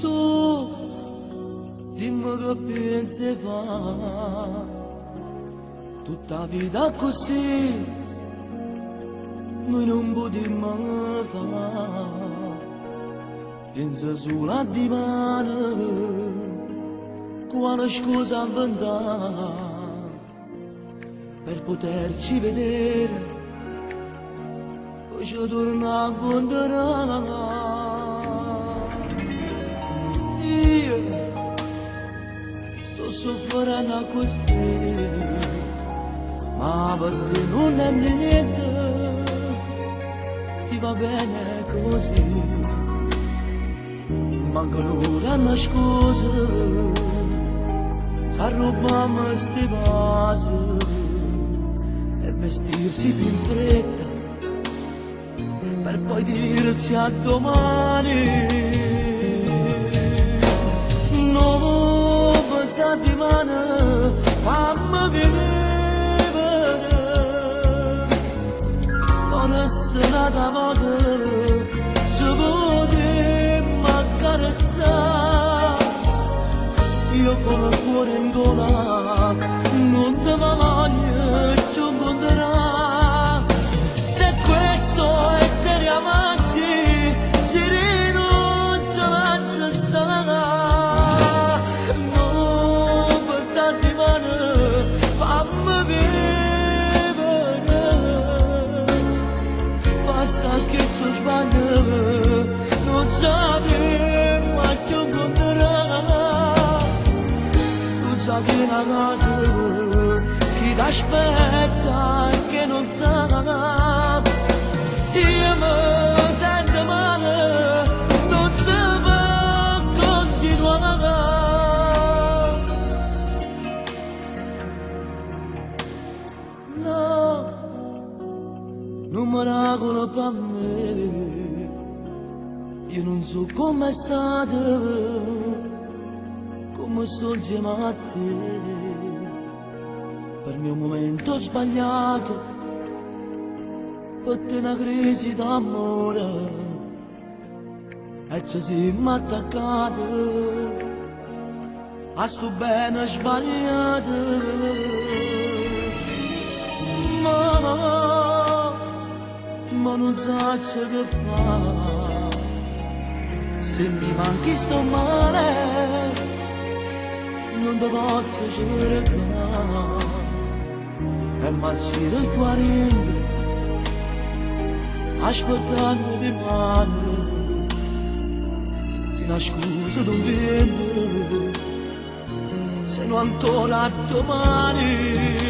Tu dimmi che pensi fa tutta vita così, noi non potremmo fare, pensa solo a dimane, quale scusa inventare per poterci vedere, poi ci torna a condannare. Sto soffrendo così, ma perché non è niente, ti va bene così, mancano una scusa, s'arrubiamo sti vasi e vestirsi più in fretta, per poi dirsi a domani. Di mano, fammi vivere, non essere nata moda, se potremmo accarezzare, io con il cuore in gola, non ti voglio più incontrare, se questo è essere amanti, si rinuncia a se stare. Basta che sto sbagliando, non sapevo a chi incontrare. Tu sai che una casa, chi ti aspetta e che non sa. Io mi sento male, non si può continuare. No, non mi ragono per me, io non so come è stato, come sto insieme a te, per il mio momento sbagliato, per te una crisi d'amore, e ci siamo attaccati, a sto bene sbagliato. Ma non so che fa, se mi manchi sto male, non ti posso cercare, e ma ci ricorrendo, aspettando di male, si nascusa d'un vento, se non ancora domani.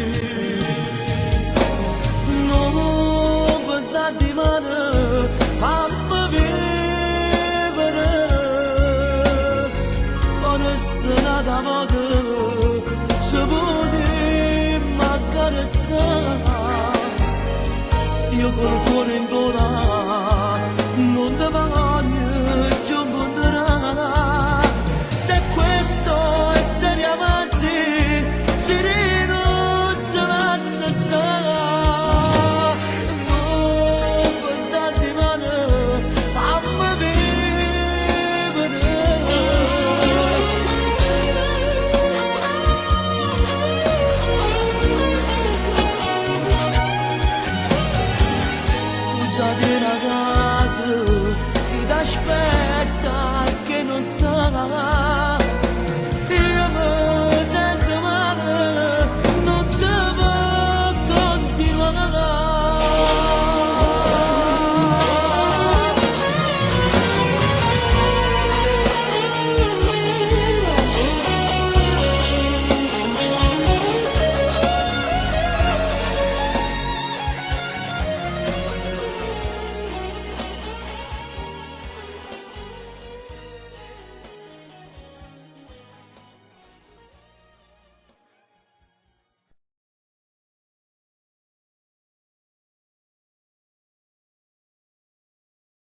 Di mano, fammi vivere, non essere nata moda, se potremmo accarezzare, io col cuore in gola, non ti voglio più incontrare, se questo è essere amanti, si rinuncia a se stare. Di una casa, chi ti aspetta e che non sa.